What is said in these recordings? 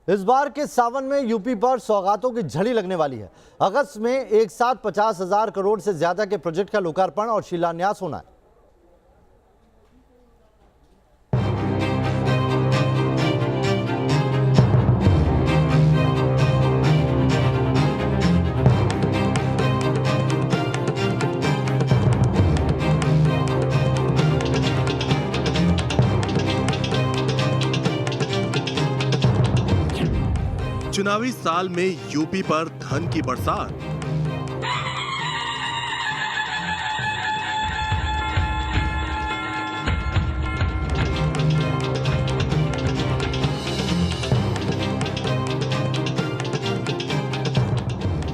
इस बार के सावन में यूपी पर सौगातों की झड़ी लगने वाली है। अगस्त में एक साथ 50,000 करोड़ से ज्यादा के प्रोजेक्ट का लोकार्पण और शिलान्यास होना है। चुनावी साल में यूपी पर धन की बरसात।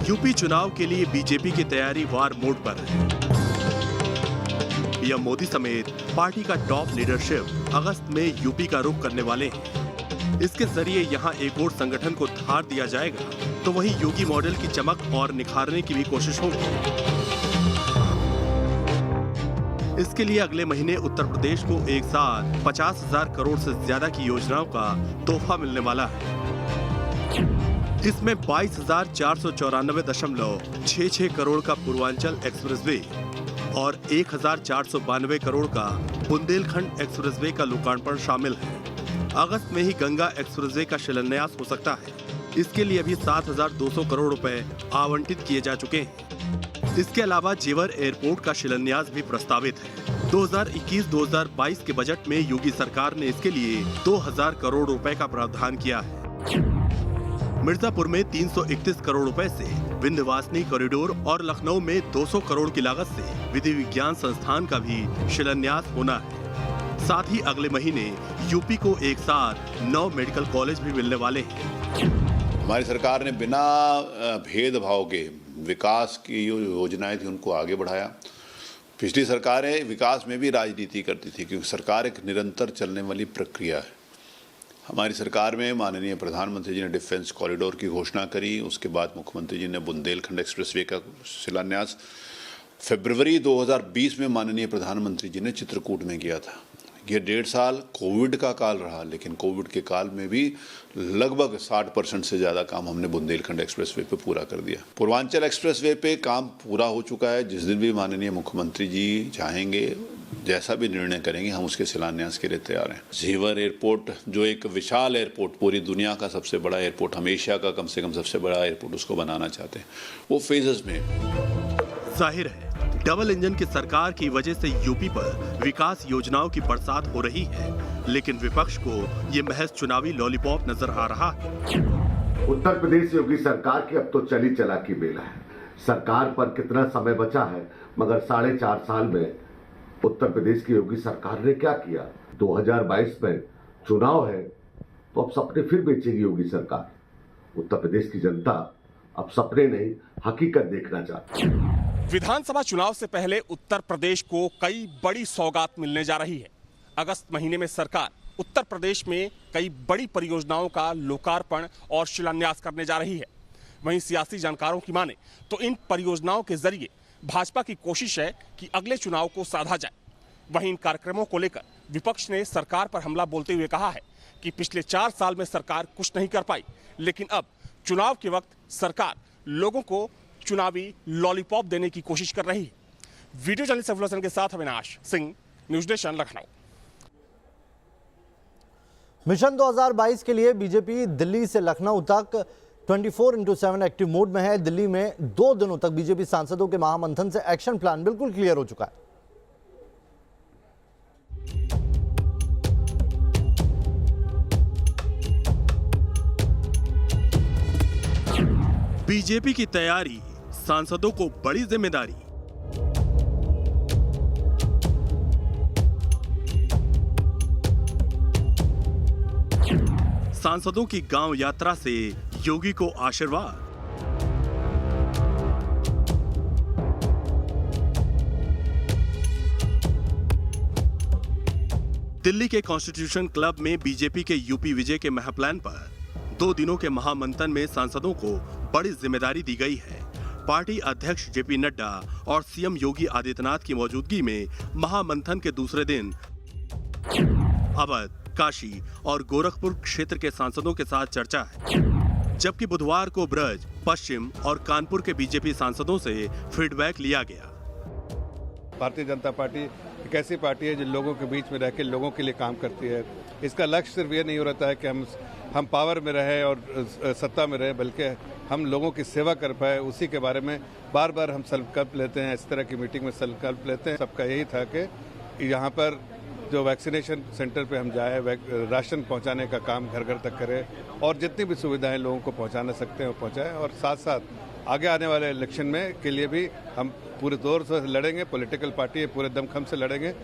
यूपी चुनाव के लिए बीजेपी की तैयारी वार मोड पर है। पीएम मोदी समेत पार्टी का टॉप लीडरशिप अगस्त में यूपी का रुख करने वाले हैं। इसके जरिए यहां एक और संगठन को धार दिया जाएगा, तो वहीं योगी मॉडल की चमक और निखारने की भी कोशिश होगी। इसके लिए अगले महीने उत्तर प्रदेश को एक साथ 50,000 करोड़ से ज्यादा की योजनाओं का तोहफा मिलने वाला है। इसमें 22,494.66 करोड़ का पूर्वांचल एक्सप्रेसवे और 1,492 करोड़ का बुंदेलखंड एक्सप्रेसवे का लोकार्पण शामिल है। अगस्त में ही गंगा एक्सप्रेसवे का शिलान्यास हो सकता है। इसके लिए अभी 7,200 करोड़ रुपए आवंटित किए जा चुके हैं। इसके अलावा जेवर एयरपोर्ट का शिलान्यास भी प्रस्तावित है। 2021-2022 के बजट में योगी सरकार ने इसके लिए 2,000 करोड़ रुपए का प्रावधान किया है। मिर्जापुर में 331 करोड़ रुपए से विंध्यवासिनी कॉरिडोर और लखनऊ में 200 करोड़ की लागत से विधि विज्ञान संस्थान का भी शिलान्यास होना है। साथ ही अगले महीने यूपी को एक साथ 9 मेडिकल कॉलेज भी मिलने वाले हैं। हमारी सरकार ने बिना भेदभाव के विकास की जो योजनाएं थी उनको आगे बढ़ाया। पिछली सरकारें विकास में भी राजनीति करती थी, क्योंकि सरकार एक निरंतर चलने वाली प्रक्रिया है। हमारी सरकार में माननीय प्रधानमंत्री जी ने डिफेंस कॉरिडोर की घोषणा करी। उसके बाद मुख्यमंत्री जी ने बुंदेलखंड एक्सप्रेसवे का शिलान्यास फरवरी 2020 में माननीय प्रधानमंत्री जी ने चित्रकूट में किया था। ये 1.5 साल कोविड का काल रहा, लेकिन कोविड के काल में भी लगभग 60% से ज़्यादा काम हमने बुंदेलखंड एक्सप्रेसवे पे पूरा कर दिया। पूर्वांचल एक्सप्रेसवे पे काम पूरा हो चुका है। जिस दिन भी माननीय मुख्यमंत्री जी चाहेंगे, जैसा भी निर्णय करेंगे, हम उसके शिलान्यास के लिए तैयार हैं। जेवर एयरपोर्ट जो एक विशाल एयरपोर्ट, पूरी दुनिया का सबसे बड़ा एयरपोर्ट, हम एशिया का कम से कम सबसे बड़ा एयरपोर्ट उसको बनाना चाहते हैं। वो फेजेस में। जाहिर है डबल इंजन की सरकार की वजह से यूपी पर विकास योजनाओं की बरसात हो रही है, लेकिन विपक्ष को ये महज चुनावी लॉलीपॉप नजर आ रहा है। उत्तर प्रदेश योगी सरकार की अब तो चली चला की बेला है। सरकार पर कितना समय बचा है, मगर 4.5 साल में उत्तर प्रदेश की योगी सरकार ने क्या किया। 2022 में चुनाव है तो अब सपने फिर बेचेगी योगी सरकार। उत्तर प्रदेश की जनता अब सपने नहीं, हकीकत देखना चाहती है। विधानसभा चुनाव से पहले उत्तर प्रदेश को कई बड़ी सौगात मिलने जा रही है। अगस्त महीने में सरकार उत्तर प्रदेश में कई बड़ी परियोजनाओं का लोकार्पण और शिलान्यास करने जा रही है। वहीं सियासी जानकारों की माने तो इन परियोजनाओं के जरिए भाजपा की कोशिश है कि अगले चुनाव को साधा जाए। वहीं इन कार्यक्रमों को लेकर विपक्ष ने सरकार पर हमला बोलते हुए कहा है कि पिछले 4 साल में सरकार कुछ नहीं कर पाई, लेकिन अब चुनाव के वक्त सरकार लोगों को चुनावी लॉलीपॉप देने की कोशिश कर रही है। वीडियो जर्नलिस्ट अफजल हसन के साथ Avinash Singh, news nation, Lucknow. Mission 2022 के लिए बीजेपी दिल्ली से लखनऊ तक 24/7 एक्टिव मोड में है। दिल्ली में 2 दिनों तक बीजेपी सांसदों के महामंथन से एक्शन प्लान बिल्कुल क्लियर हो चुका है। बीजेपी की तैयारी, सांसदों को बड़ी जिम्मेदारी। सांसदों की गांव यात्रा से योगी को आशीर्वाद। दिल्ली के कॉन्स्टिट्यूशन क्लब में बीजेपी के यूपी विजय के महाप्लान पर 2 दिनों के महामंथन में सांसदों को बड़ी जिम्मेदारी दी गई है। पार्टी अध्यक्ष जेपी नड्डा और सीएम योगी आदित्यनाथ की मौजूदगी में महामंथन के दूसरे दिन अवध, काशी और गोरखपुर क्षेत्र के सांसदों के साथ चर्चा है, जबकि बुधवार को ब्रज, पश्चिम और कानपुर के बीजेपी सांसदों से फीडबैक लिया गया। भारतीय जनता पार्टी एक ऐसी पार्टी है जो लोगों के बीच में रह के लोगों के लिए काम करती है। इसका लक्ष्य सिर्फ ये नहीं हो रहता है कि हम पावर में रहे और सत्ता में रहे, बल्कि हम लोगों की सेवा कर पाए, उसी के बारे में बार बार हम संकल्प लेते हैं। इस तरह की मीटिंग में संकल्प लेते हैं। सबका यही था कि यहाँ पर जो वैक्सीनेशन सेंटर पे हम जाए, राशन पहुँचाने का काम घर घर तक करें और जितनी भी सुविधाएं लोगों को पहुँचाना सकते हैं वो पहुँचाएं। और साथ साथ आगे आने वाले इलेक्शन में के लिए भी हम पूरे जोर से लड़ेंगे। पॉलिटिकल पार्टी है, पूरे दमखम से लड़ेंगे।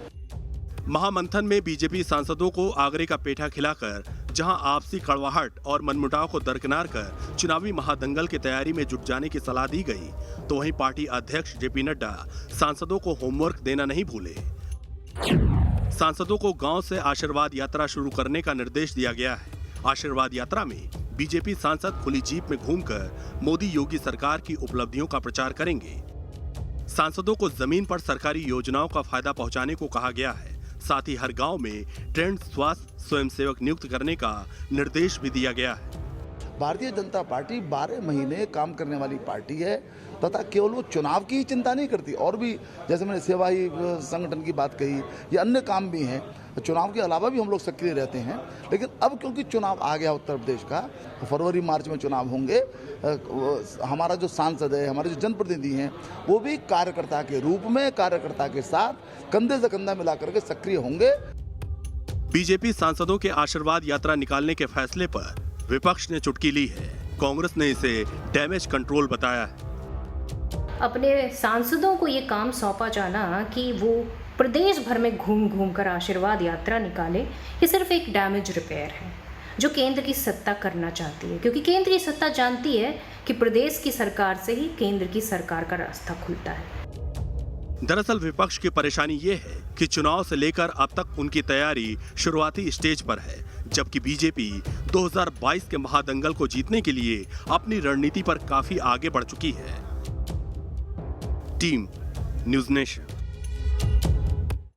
महामंथन में बीजेपी सांसदों को आगरे का पेठा खिलाकर जहां आपसी कड़वाहट और मनमुटाव को दरकिनार कर चुनावी महादंगल की तैयारी में जुट जाने की सलाह दी गई, तो वहीं पार्टी अध्यक्ष जेपी नड्डा सांसदों को होमवर्क देना नहीं भूले। सांसदों को गांव से आशीर्वाद यात्रा शुरू करने का निर्देश दिया गया है। आशीर्वाद यात्रा में बीजेपी सांसद खुली जीप में घूमकर मोदी योगी सरकार की उपलब्धियों का प्रचार करेंगे। सांसदों को जमीन पर सरकारी योजनाओं का फायदा पहुंचाने को कहा गया है। साथ ही हर गांव में ट्रेंड स्वास्थ्य स्वयंसेवक नियुक्त करने का निर्देश भी दिया गया है। भारतीय जनता पार्टी 12 महीने काम करने वाली पार्टी है तथा केवल वो चुनाव की ही चिंता नहीं करती, और भी जैसे मैंने सेवा ही संगठन की बात कही, ये अन्य काम भी हैं। चुनाव के अलावा भी हम लोग सक्रिय रहते हैं। लेकिन अब क्योंकि चुनाव आ गया उत्तर प्रदेश का, फरवरी मार्च में चुनाव होंगे, हमारा जो सांसद है, हमारे जो जनप्रतिनिधि हैं, वो भी कार्यकर्ता के रूप में, कार्यकर्ता के साथ कंधे से कंधा मिलाकर के सक्रिय होंगे। बीजेपी सांसदों के आशीर्वाद यात्रा निकालने के फैसले पर विपक्ष ने चुटकी ली है। कांग्रेस ने इसे डैमेज कंट्रोल बताया है। अपने सांसदों को ये काम सौंपा जाना कि वो प्रदेश भर में घूम घूम कर आशीर्वाद यात्रा निकाले, ये सिर्फ एक डैमेज रिपेयर है जो केंद्र की सत्ता करना चाहती है, क्योंकि केंद्र की सत्ता जानती है कि प्रदेश की सरकार से ही केंद्र की सरकार का रास्ता खुलता है। दरअसल विपक्ष की परेशानी ये है कि चुनाव से लेकर अब तक उनकी तैयारी शुरुआती स्टेज पर है, जबकि बीजेपी 2022 के महादंगल को जीतने के लिए अपनी रणनीति पर काफी आगे बढ़ चुकी है। Team news nation.